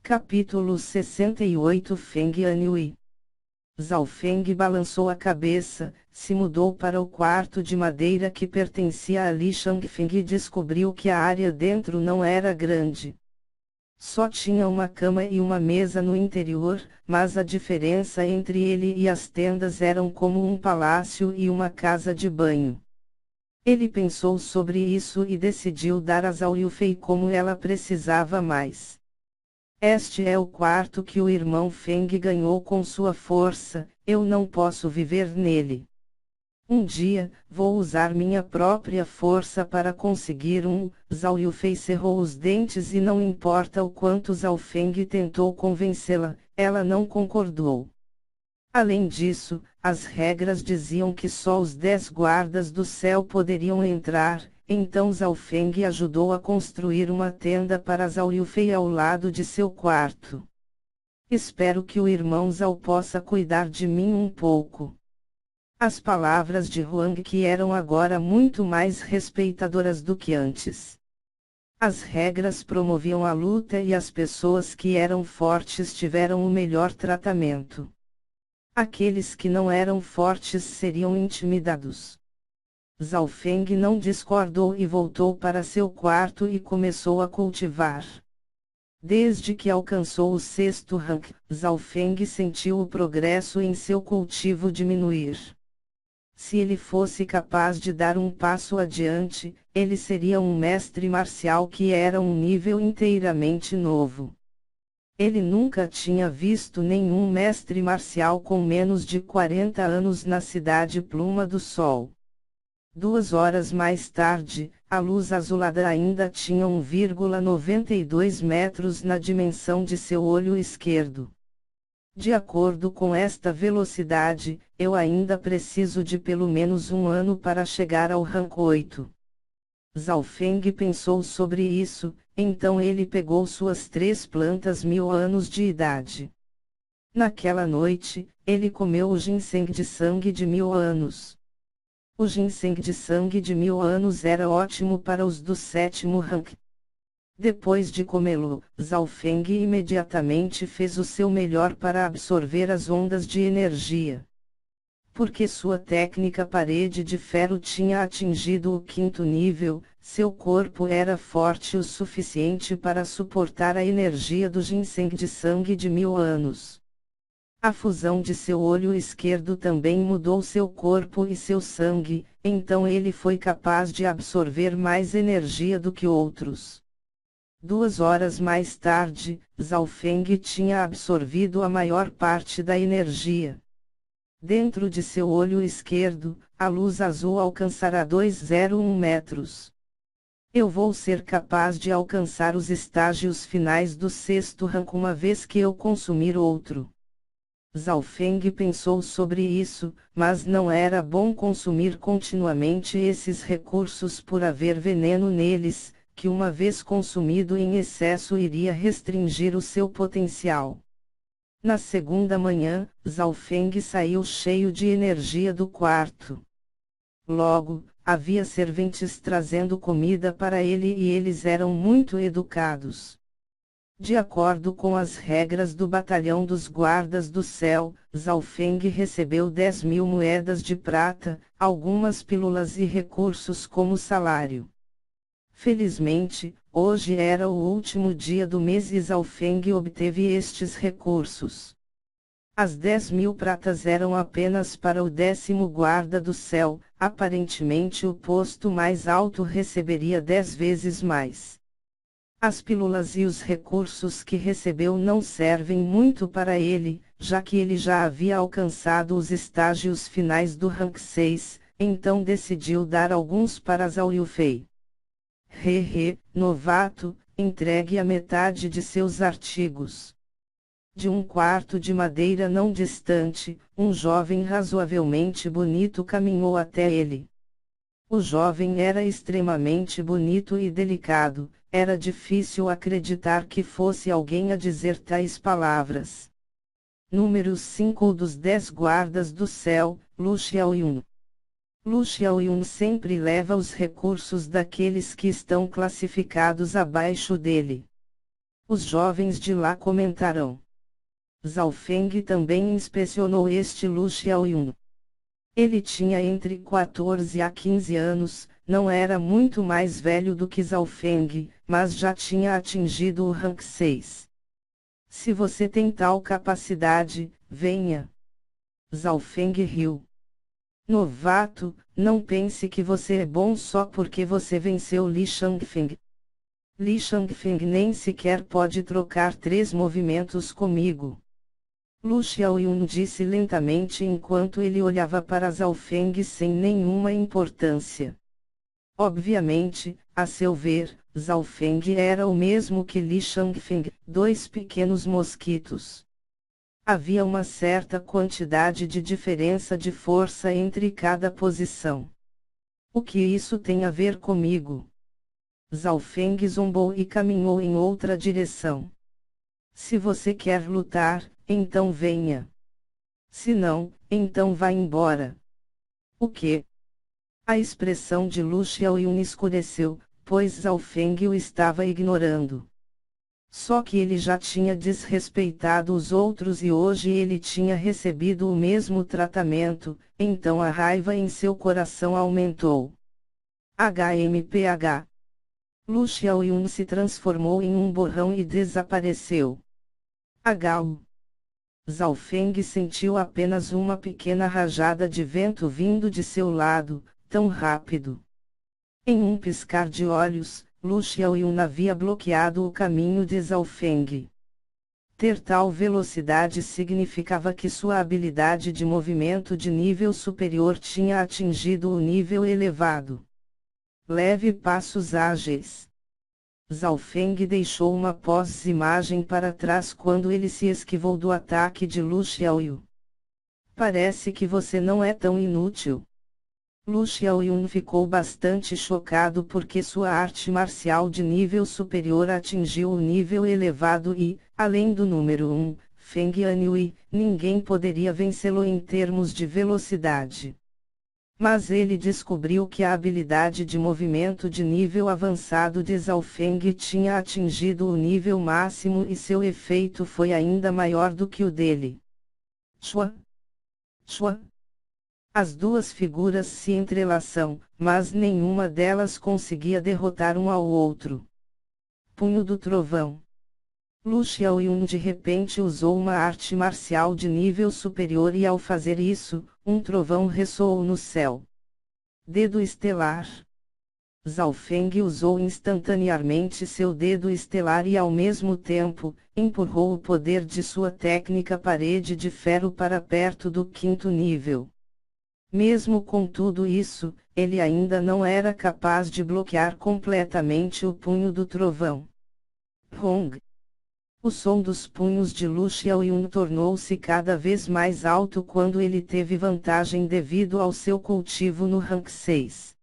Capítulo 68 Feng Anhui. Zhao Feng balançou a cabeça, se mudou para o quarto de madeira que pertencia a Li Shangfeng e descobriu que a área dentro não era grande. Só tinha uma cama e uma mesa no interior, mas a diferença entre ele e as tendas eram como um palácio e uma casa de banho. Ele pensou sobre isso e decidiu dar a Zhao Yufei como ela precisava mais. Este é o quarto que o irmão Feng ganhou com sua força, eu não posso viver nele. Um dia, vou usar minha própria força para conseguir um. Zhao Yufei cerrou os dentes e não importa o quanto Zhao Feng tentou convencê-la, ela não concordou. Além disso, as regras diziam que só os 10 guardas do céu poderiam entrar, então Zhao Feng ajudou a construir uma tenda para Zhao Yufei ao lado de seu quarto. Espero que o irmão Zhao possa cuidar de mim um pouco. As palavras de Huang que eram agora muito mais respeitadoras do que antes. As regras promoviam a luta e as pessoas que eram fortes tiveram o melhor tratamento. Aqueles que não eram fortes seriam intimidados. Zhao Feng não discordou e voltou para seu quarto e começou a cultivar. Desde que alcançou o 6º rank, Zhao Feng sentiu o progresso em seu cultivo diminuir. Se ele fosse capaz de dar um passo adiante, ele seria um mestre marcial que era um nível inteiramente novo. Ele nunca tinha visto nenhum mestre marcial com menos de 40 anos na cidade Pluma do Sol. 2 horas mais tarde, a luz azulada ainda tinha 1,92 metros na dimensão de seu olho esquerdo. De acordo com esta velocidade, eu ainda preciso de pelo menos um ano para chegar ao rank 8. Zhao Feng pensou sobre isso, então ele pegou suas 3 plantas 1000 anos de idade. Naquela noite, ele comeu o ginseng de sangue de 1000 anos. O ginseng de sangue de 1000 anos era ótimo para os do 7º rank. Depois de comê-lo, Zhao Feng imediatamente fez o seu melhor para absorver as ondas de energia. Porque sua técnica parede de ferro tinha atingido o 5º nível, seu corpo era forte o suficiente para suportar a energia do ginseng de sangue de 1000 anos. A fusão de seu olho esquerdo também mudou seu corpo e seu sangue, então ele foi capaz de absorver mais energia do que outros. 2 horas mais tarde, Zhao Feng tinha absorvido a maior parte da energia. Dentro de seu olho esquerdo, a luz azul alcançará 201 metros. Eu vou ser capaz de alcançar os estágios finais do 6º rank uma vez que eu consumir outro. Zhao Feng pensou sobre isso, mas não era bom consumir continuamente esses recursos por haver veneno neles, que uma vez consumido em excesso iria restringir o seu potencial. Na segunda manhã, Zhao Feng saiu cheio de energia do quarto. Logo, havia serventes trazendo comida para ele e eles eram muito educados. De acordo com as regras do batalhão dos guardas do céu, Zhao Feng recebeu 10.000 moedas de prata, algumas pílulas e recursos como salário. Felizmente, hoje era o último dia do mês e Zhao Feng obteve estes recursos. As 10.000 pratas eram apenas para o 10º guarda do céu, aparentemente o posto mais alto receberia 10 vezes mais. As pílulas e os recursos que recebeu não servem muito para ele, já que ele já havia alcançado os estágios finais do rank 6, então decidiu dar alguns para Zhao Yufei. Novato, entregue a metade de seus artigos. De um quarto de madeira não distante, um jovem razoavelmente bonito caminhou até ele. O jovem era extremamente bonito e delicado, era difícil acreditar que fosse alguém a dizer tais palavras. Número 5 dos 10 guardas do céu, Lu Xiaoyun. Lu Xiaoyun sempre leva os recursos daqueles que estão classificados abaixo dele. Os jovens de lá comentaram. Zhao Feng também inspecionou este Lu Xiaoyun. Ele tinha entre 14 a 15 anos, não era muito mais velho do que Zhao Feng, mas já tinha atingido o rank 6. Se você tem tal capacidade, venha. Zhao Feng riu. Novato, não pense que você é bom só porque você venceu Li Shangfeng. Li Shangfeng nem sequer pode trocar 3 movimentos comigo. Lu Xiaoyun disse lentamente enquanto ele olhava para Zhao Feng sem nenhuma importância. Obviamente, a seu ver, Zhao Feng era o mesmo que Li Shangfeng, 2 pequenos mosquitos. Havia uma certa quantidade de diferença de força entre cada posição. O que isso tem a ver comigo? Zhao Feng zombou e caminhou em outra direção. Se você quer lutar, então venha. Se não, então vá embora. O quê? A expressão de Lu Xiaoyun escureceu, pois Zhao Feng o estava ignorando. Só que ele já tinha desrespeitado os outros e hoje ele tinha recebido o mesmo tratamento, então a raiva em seu coração aumentou. HMPH. Lu Xiaoyun se transformou em um borrão e desapareceu. Agao. Zhao Feng sentiu apenas uma pequena rajada de vento vindo de seu lado, tão rápido. Em um piscar de olhos, Lu Xiaoyun havia bloqueado o caminho de Zhao Feng. Ter tal velocidade significava que sua habilidade de movimento de nível superior tinha atingido o nível elevado. Leve passos ágeis. Zhao Feng deixou uma pós-imagem para trás quando ele se esquivou do ataque de Lu Xiaoyun. Parece que você não é tão inútil. Lu Xiaoyun ficou bastante chocado porque sua arte marcial de nível superior atingiu o nível elevado e, além do número 1, Feng Anhui, ninguém poderia vencê-lo em termos de velocidade. Mas ele descobriu que a habilidade de movimento de nível avançado de Zhao Feng tinha atingido o nível máximo e seu efeito foi ainda maior do que o dele. Chua! Chua! As duas figuras se entrelaçam, mas nenhuma delas conseguia derrotar um ao outro. Punho do Trovão. Lu Xiaoyun de repente usou uma arte marcial de nível superior e ao fazer isso, um trovão ressoou no céu. Dedo estelar. Zhao Feng usou instantaneamente seu dedo estelar e ao mesmo tempo, empurrou o poder de sua técnica parede de ferro para perto do 5º nível. Mesmo com tudo isso, ele ainda não era capaz de bloquear completamente o punho do trovão. Hong. O som dos punhos de Lu Xiaoyun tornou-se cada vez mais alto quando ele teve vantagem devido ao seu cultivo no rank 6.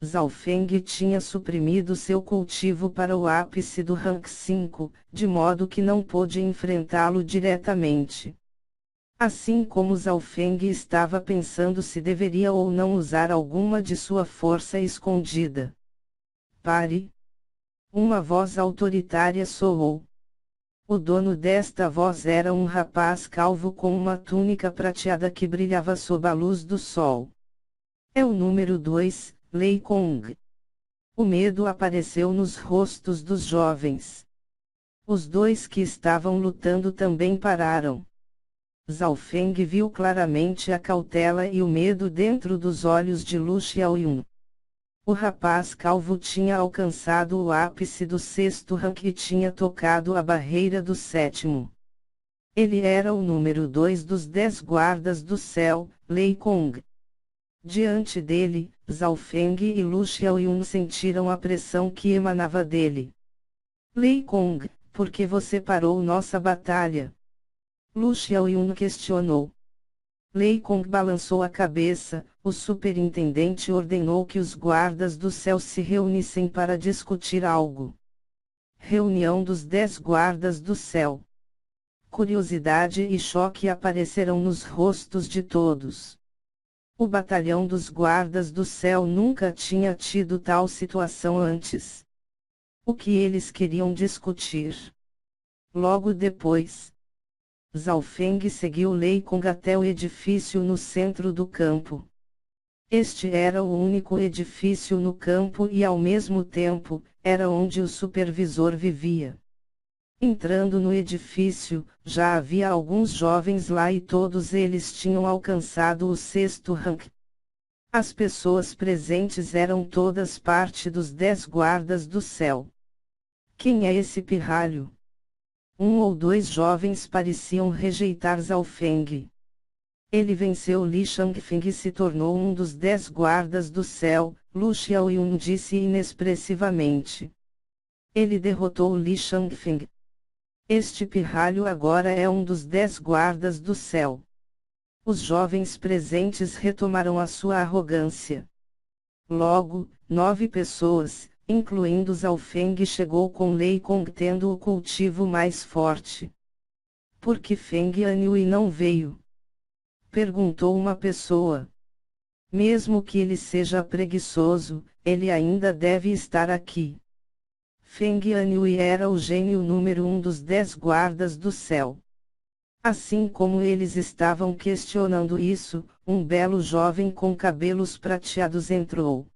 Zhao Feng tinha suprimido seu cultivo para o ápice do rank 5, de modo que não pôde enfrentá-lo diretamente. Assim como Zhao Feng estava pensando se deveria ou não usar alguma de sua força escondida. Pare! Uma voz autoritária soou. O dono desta voz era um rapaz calvo com uma túnica prateada que brilhava sob a luz do sol. É o número 2, Lei Kong. O medo apareceu nos rostos dos jovens. Os dois que estavam lutando também pararam. Zhao Feng viu claramente a cautela e o medo dentro dos olhos de Lu Xiaoyun. O rapaz calvo tinha alcançado o ápice do 6º rank e tinha tocado a barreira do 7º. Ele era o número 2 dos 10 guardas do céu, Lei Kong. Diante dele, Zhao Feng e Lu Xiaoyun sentiram a pressão que emanava dele. Lei Kong, por que você parou nossa batalha? Lu Xiaoyun questionou. Lei Kong balançou a cabeça, o superintendente ordenou que os guardas do céu se reunissem para discutir algo. Reunião dos 10 guardas do céu. Curiosidade e choque apareceram nos rostos de todos. O batalhão dos guardas do céu nunca tinha tido tal situação antes. O que eles queriam discutir? Logo depois, Zhao Feng seguiu Lei Kong até o edifício no centro do campo. Este era o único edifício no campo e ao mesmo tempo, era onde o supervisor vivia. Entrando no edifício, já havia alguns jovens lá e todos eles tinham alcançado o 6º rank. As pessoas presentes eram todas parte dos 10 guardas do céu. Quem é esse pirralho? Um ou dois jovens pareciam rejeitar Zhao Feng. Ele venceu Li Shangfeng e se tornou um dos 10 guardas do céu, Lu Xiaoyun disse inexpressivamente. Ele derrotou Li Shangfeng. Este pirralho agora é um dos 10 guardas do céu. Os jovens presentes retomaram a sua arrogância. Logo, 9 pessoas, incluindo Zhao Feng, chegou com Lei Kong tendo o cultivo mais forte. Por que Feng Anhui não veio? Perguntou uma pessoa. Mesmo que ele seja preguiçoso, ele ainda deve estar aqui. Feng Anhui era o gênio número 1 dos 10 guardas do céu. Assim como eles estavam questionando isso, um belo jovem com cabelos prateados entrou.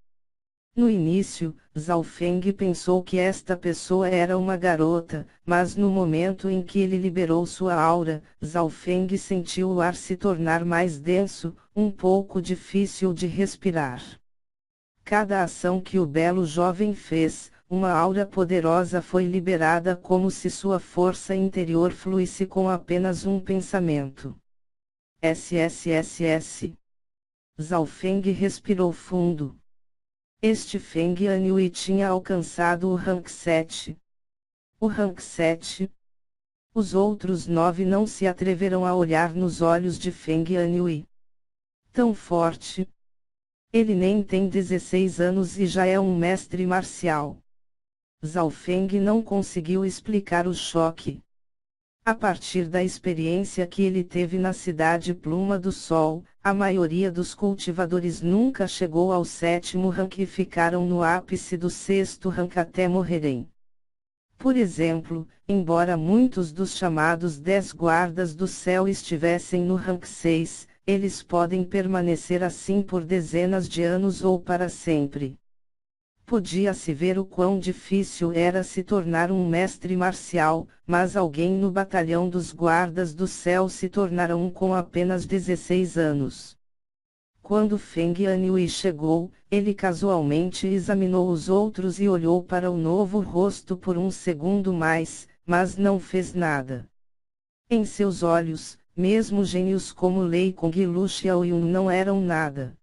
No início, Zhao Feng pensou que esta pessoa era uma garota, mas no momento em que ele liberou sua aura, Zhao Feng sentiu o ar se tornar mais denso, um pouco difícil de respirar. Cada ação que o belo jovem fez, uma aura poderosa foi liberada como se sua força interior fluísse com apenas um pensamento. SSSS. Zhao Feng respirou fundo. Este Feng Anhui tinha alcançado o rank 7. O rank 7. Os outros 9 não se atreveram a olhar nos olhos de Feng Anhui. Tão forte. Ele nem tem 16 anos e já é um mestre marcial. Zhao Feng não conseguiu explicar o choque. A partir da experiência que ele teve na cidade Pluma do Sol, a maioria dos cultivadores nunca chegou ao 7º rank e ficaram no ápice do 6º rank até morrerem. Por exemplo, embora muitos dos chamados 10 guardas do céu estivessem no rank 6, eles podem permanecer assim por dezenas de anos ou para sempre. Podia-se ver o quão difícil era se tornar um mestre marcial, mas alguém no batalhão dos guardas do céu se tornara um com apenas 16 anos. Quando Feng Anhui chegou, ele casualmente examinou os outros e olhou para o novo rosto por um segundo mais, mas não fez nada. Em seus olhos, mesmo gênios como Lei Kong e Lu Xiaoyun não eram nada.